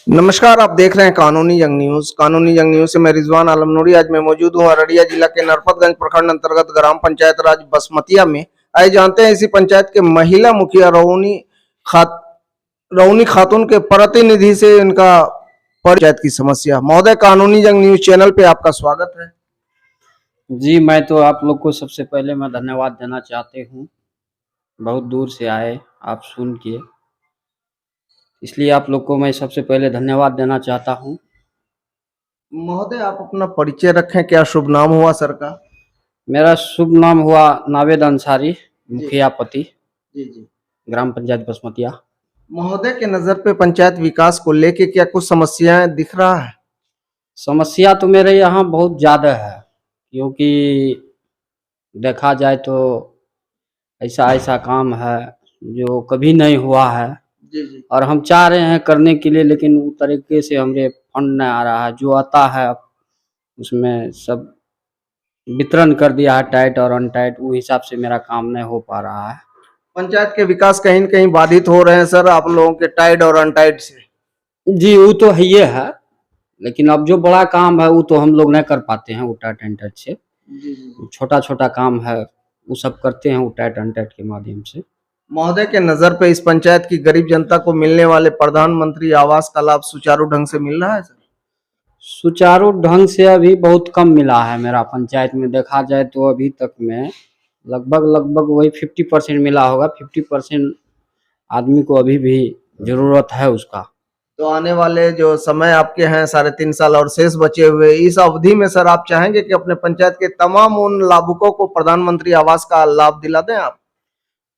नमस्कार, आप देख रहे हैं कानूनी जंग न्यूज। कानूनी जंग न्यूज से मैं रिजवान आलम नूरी। आज मैं मौजूद हूं अररिया जिला के नरपतगंज प्रखंड अंतर्गत ग्राम पंचायत राज बसमतिया में। आइए जानते हैं इसी पंचायत के महिला मुखिया रौनी खातून के प्रतिनिधि से इनका पंचायत की समस्या। महोदय, कानूनी जंग न्यूज चैनल पे आपका स्वागत है। जी, मैं तो आप लोग को सबसे पहले मैं धन्यवाद देना चाहते हूँ। बहुत दूर से आए आप सुन के, इसलिए आप लोग को मैं सबसे पहले धन्यवाद देना चाहता हूँ। महोदय, आप अपना परिचय रखें, क्या शुभ नाम हुआ सर का? मेरा शुभ नाम हुआ नावेद अंसारी, मुखिया पति, जी। ग्राम पंचायत बसमतिया। महोदय के नजर पे पंचायत विकास को लेके क्या कुछ समस्याएं दिख रहा है? समस्या तो मेरे यहाँ बहुत ज़्यादा है, क्योंकि देखा जाए तो ऐसा काम है जो कभी नहीं हुआ है। जी। और हम चाह रहे हैं करने के लिए, लेकिन उस तरीके से हमारे फंड नहीं आ रहा है। जो आता है उसमें सब वितरण कर दिया है, टाइट और अनटाइट। वो हिसाब से मेरा काम नहीं हो पा रहा है। पंचायत के विकास कहीं न कहीं बाधित हो रहे हैं सर, आप लोगों के टाइट और अनटाइट से। जी, वो तो है ही है, लेकिन अब जो बड़ा काम है वो तो हम लोग नहीं कर पाते हैं वो टाइट एंड टाइट से। छोटा छोटा काम है वो सब करते हैं वो टाइट एंड टाइट के माध्यम से। महोदय के नजर पे इस पंचायत की गरीब जनता को मिलने वाले प्रधानमंत्री आवास का लाभ सुचारू ढंग से मिल रहा है सर? सुचारू ढंग से अभी बहुत कम मिला है मेरा पंचायत में। देखा जाए तो अभी तक में लगभग वही 50% मिला होगा। 50% आदमी को अभी भी जरूरत है उसका। तो आने वाले जो समय आपके हैं 3.5 साल और शेष बचे हुए, इस अवधि में सर आप चाहेंगे कि अपने पंचायत के तमाम उन लाभुकों को प्रधानमंत्री आवास का लाभ दिला दें आप?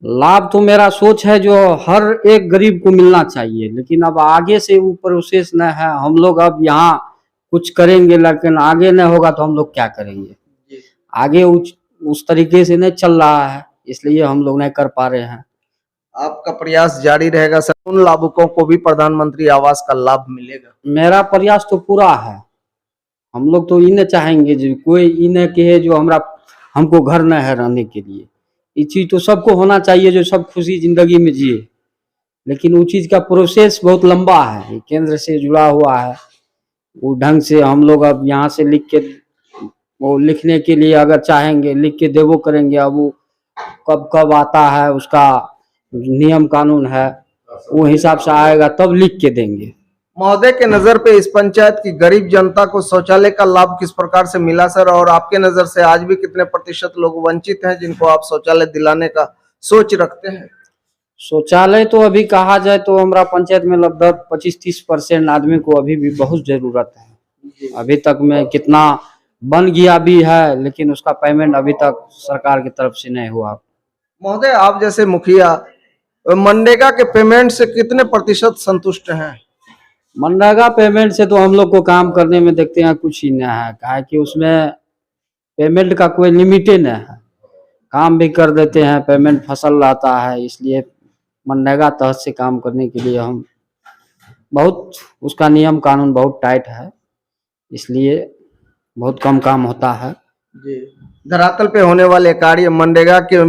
लाभ तो मेरा सोच है जो हर एक गरीब को मिलना चाहिए, लेकिन अब आगे से वो प्रोसेस न है। हम लोग अब यहाँ कुछ करेंगे, लेकिन आगे न होगा तो हम लोग क्या करेंगे? आगे उस तरीके से नहीं चल रहा है, इसलिए हम लोग नहीं कर पा रहे हैं। आपका प्रयास जारी रहेगा सर, उन लाभुकों को भी प्रधानमंत्री आवास का लाभ मिलेगा? मेरा प्रयास तो पूरा है। हम लोग तो इन्हें चाहेंगे जो कोई इन्हें कहे जो हमको घर न है रहने के लिए। ये चीज तो सबको होना चाहिए जो सब खुशी जिंदगी में जिए, लेकिन वो चीज का प्रोसेस बहुत लंबा है, केंद्र से जुड़ा हुआ है। वो ढंग से हम लोग अब यहाँ से लिख के वो लिखने के लिए अगर चाहेंगे लिख के देवो करेंगे। अब वो कब कब आता है उसका नियम कानून है, वो हिसाब से आएगा तब लिख के देंगे। महोदय के नजर पे इस पंचायत की गरीब जनता को शौचालय का लाभ किस प्रकार से मिला सर, और आपके नजर से आज भी कितने प्रतिशत लोग वंचित हैं जिनको आप शौचालय दिलाने का सोच रखते हैं? शौचालय तो अभी कहा जाए तो हमारा पंचायत में लगभग 25-30% आदमी को अभी भी बहुत जरूरत है। अभी तक में कितना बन गया भी है, लेकिन उसका पेमेंट अभी तक सरकार की तरफ से नहीं हुआ। महोदय, आप जैसे मुखिया मनरेगा के पेमेंट से कितने प्रतिशत संतुष्ट हैं? मनरेगा पेमेंट से तो हम लोग को काम करने में देखते हैं कुछ ही नहीं है, काहे कि उसमें पेमेंट का कोई लिमिट ही नहीं है। काम भी कर देते हैं, पेमेंट फसल रहता है, इसलिए मनरेगा तहत से काम करने के लिए हम बहुत उसका नियम कानून बहुत टाइट है, इसलिए बहुत कम काम होता है। जी, धरातल पे होने वाले कार्य मनरेगा के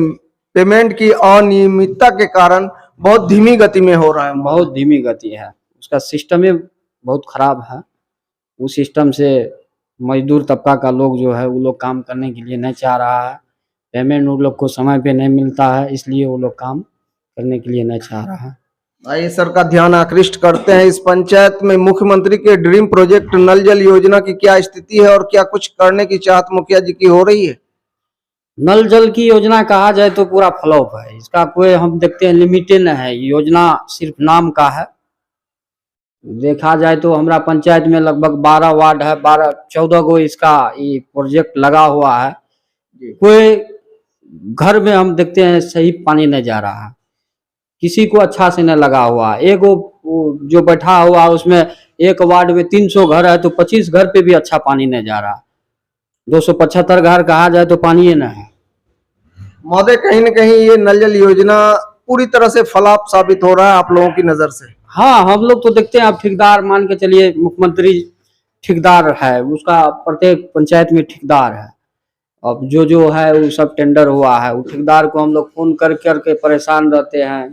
पेमेंट की अनियमितता के कारण बहुत धीमी गति में हो रहा है। बहुत धीमी गति है, उसका सिस्टम ही बहुत खराब है। उस सिस्टम से मजदूर तबका का लोग जो है वो लोग काम करने के लिए नहीं चाह रहा है। पेमेंट उन लोग को समय पे नहीं मिलता है, इसलिए वो लोग काम करने के लिए नहीं चाह रहा है। आइए सर का ध्यान आकृष्ट करते हैं, इस पंचायत में मुख्यमंत्री के ड्रीम प्रोजेक्ट नल जल योजना की क्या स्थिति है और क्या कुछ करने की चाहत मुखिया जी की हो रही है? नल जल की योजना कहा जाए तो पूरा फ्लॉप है। इसका कोई हम देखते हैं लिमिटेड है, योजना सिर्फ नाम का है। देखा जाए तो हमारा पंचायत में लगभग 12 वार्ड है, 12-14 गो इसका ये प्रोजेक्ट लगा हुआ है। कोई घर में हम देखते हैं सही पानी नहीं जा रहा है, किसी को अच्छा से नहीं लगा हुआ। एक जो बैठा हुआ उसमें एक वार्ड में 300 घर है तो 25 घर पे भी अच्छा पानी नहीं जा रहा। 275 घर कहा जाए तो पानी ही नहीं है। महोदय, कहीं न कहीं ये नल जल योजना पूरी तरह से फ्लॉप साबित हो रहा है आप लोगों की नजर से? हाँ, हम लोग तो देखते हैं। आप ठेकेदार मान के चलिए, मुख्यमंत्री ठेकेदार है, उसका प्रत्येक पंचायत में ठेकेदार है। अब जो है वो सब टेंडर हुआ है, वो ठेकेदार को हम लोग फोन कर करके परेशान रहते हैं।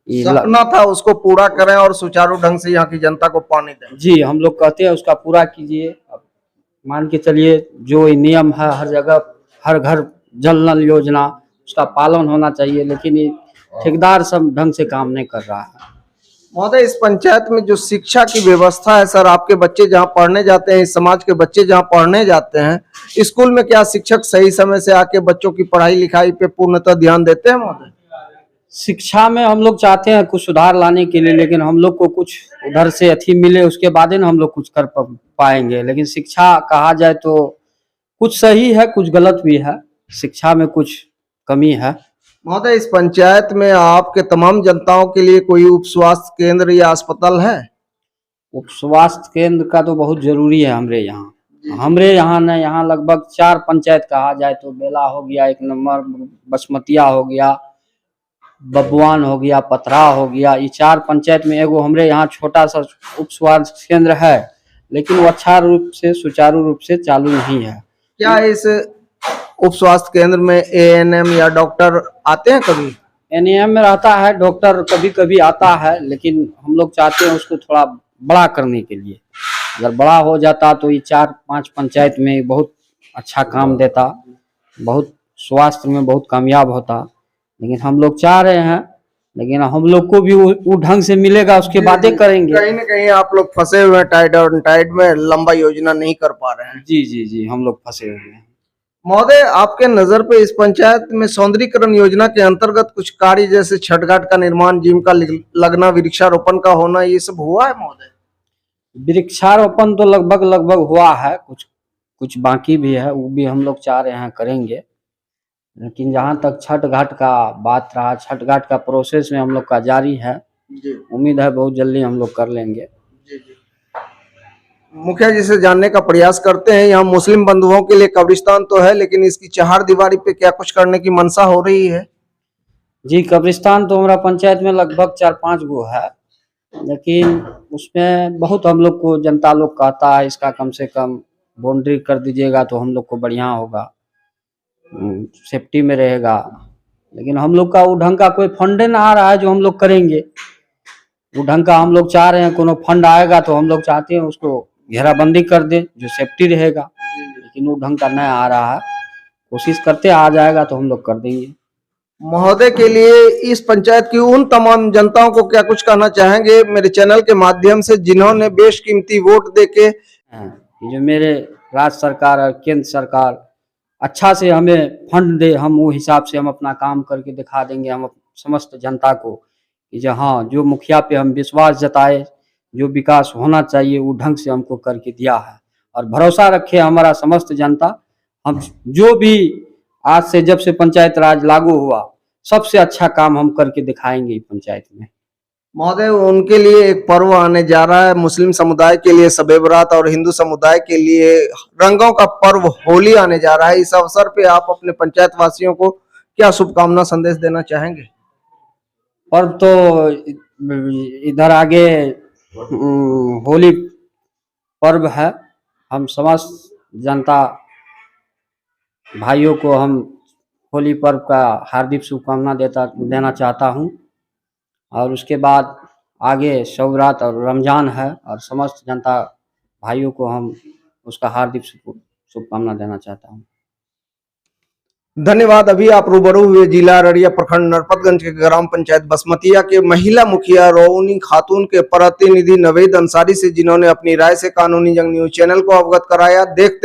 ये सपना था उसको पूरा करें और सुचारू ढंग से यहाँ की जनता को पानी दें। जी, हम लोग कहते हैं उसका पूरा कीजिए। अब मान के चलिए जो ये नियम है हर जगह, हर घर जल नल योजना, उसका पालन होना चाहिए, लेकिन ये ठेकेदार सब ढंग से काम नहीं कर रहा है। महोदय, इस पंचायत में जो शिक्षा की व्यवस्था है सर, आपके बच्चे जहाँ पढ़ने जाते हैं, इस समाज के बच्चे जहाँ पढ़ने जाते हैं, स्कूल में क्या शिक्षक सही समय से आके बच्चों की पढ़ाई लिखाई पे पूर्णतः ध्यान देते हैं महोदय? शिक्षा में हम लोग चाहते हैं कुछ सुधार लाने के लिए, लेकिन हम लोग को कुछ उधर से अथी मिले उसके बाद ही ना हम लोग कुछ कर पाएंगे। लेकिन शिक्षा कहा जाए तो कुछ सही है, कुछ गलत भी है, शिक्षा में कुछ कमी है। महोदय, इस पंचायत में आपके तमाम जनताओं के लिए कोई उप स्वास्थ्य केंद्र या अस्पताल है? उप स्वास्थ्य केंद्र का तो बहुत जरूरी है हमारे यहाँ। न यहाँ लगभग 4 पंचायत कहा जाए तो बेला हो गया 1 नंबर, बसमतिया हो गया, बबुआन हो गया, पथरा हो गया, ये 4 पंचायत में एगो हमारे यहाँ छोटा सा उप स्वास्थ्य केंद्र है, लेकिन वो अच्छा रूप से सुचारू रूप से चालू नहीं है। क्या इस उप स्वास्थ्य केंद्र में एएनएम या डॉक्टर आते हैं कभी? एनएम में रहता है डॉक्टर, कभी कभी आता है, लेकिन हम लोग चाहते हैं उसको थोड़ा बड़ा करने के लिए। अगर बड़ा हो जाता तो ये 4-5 पंचायत में बहुत अच्छा काम देता, बहुत स्वास्थ्य में बहुत कामयाब होता। लेकिन हम लोग चाह रहे हैं, लेकिन हम लोग को भी वो ढंग से मिलेगा उसके बातें करेंगे। कहीं ना कहीं आप लोग फंसे हुए हैं टाइड में, लंबा योजना नहीं कर पा रहे हैं। जी, हम लोग फंसे हुए हैं। महोदय, आपके नजर पे इस पंचायत में सौंदर्यीकरण योजना के अंतर्गत कुछ कार्य जैसे छठ घाट का निर्माण, जिम का लगना, वृक्षारोपण का होना, ये सब हुआ है महोदय? वृक्षारोपण तो लगभग हुआ है, कुछ बाकी भी है, वो भी हम लोग चाह रहे हैं करेंगे। लेकिन जहाँ तक छठ घाट का बात रहा, छठ घाट का प्रोसेस में हम लोग का जारी है, उम्मीद है बहुत जल्दी हम लोग कर लेंगे। मुखिया जी से जानने का प्रयास करते हैं, यहाँ मुस्लिम बंधुओं के लिए कब्रिस्तान तो है, लेकिन इसकी चहारदीवारी पे क्या कुछ करने की मंशा हो रही है? जी, कब्रिस्तान तो हमारा पंचायत में लगभग 4-5 गो है, लेकिन उसमें बहुत हम लोग को जनता लोग कहता है इसका कम से कम बाउंड्री कर दीजिएगा तो हम लोग को बढ़िया होगा, सेफ्टी में रहेगा। लेकिन हम लोग का वो ढंग का कोई फंड ना आ रहा है जो हम लोग करेंगे। वो ढंग का हम लोग चाह रहे हैं, कोनो फंड आएगा तो हम लोग चाहते हैं उसको घेराबंदी कर दे जो सेफ्टी रहेगा, लेकिन वो ढंग का नहीं आ रहा है। कोशिश करते आ जाएगा तो हम लोग कर देंगे। महोदय के लिए इस पंचायत की उन तमाम जनताओं को क्या कुछ कहना चाहेंगे मेरे चैनल के माध्यम से, जिन्होंने बेशकीमती वोट देके जो मेरे राज्य सरकार और केंद्र सरकार अच्छा से हमें फंड दे, हम वो हिसाब से हम अपना काम करके दिखा देंगे हम समस्त जनता को कि जो हाँ, जो मुखिया पे हम विश्वास जताए, जो विकास होना चाहिए वो ढंग से हमको करके दिया है। और भरोसा रखे हमारा समस्त जनता, हम जो भी आज से जब से पंचायत राज लागू हुआ सबसे अच्छा काम हम करके दिखाएंगे पंचायत में। महोदय, उनके लिए एक पर्व आने जा रहा है, मुस्लिम समुदाय के लिए शब-ए बारात और हिंदू समुदाय के लिए रंगों का पर्व होली आने जा रहा है। इस अवसर पे आप अपने पंचायत वासियों को क्या शुभकामना संदेश देना चाहेंगे? पर्व तो इधर आगे होली पर्व है, हम समस्त जनता भाइयों को हम होली पर्व का हार्दिक शुभकामना देना चाहता हूं। और उसके बाद आगे शब-ए-बारात और रमजान है, और समस्त जनता भाइयों को हम उसका हार्दिक शुभकामना देना चाहता हूं। धन्यवाद। अभी आप रूबरू हुए जिला अररिया प्रखंड नरपतगंज के ग्राम पंचायत बसमतिया के महिला मुखिया रोउनी खातून के प्रतिनिधि नवेद अंसारी से, जिन्होंने अपनी राय से कानूनी जंग न्यूज चैनल को अवगत कराया। देखते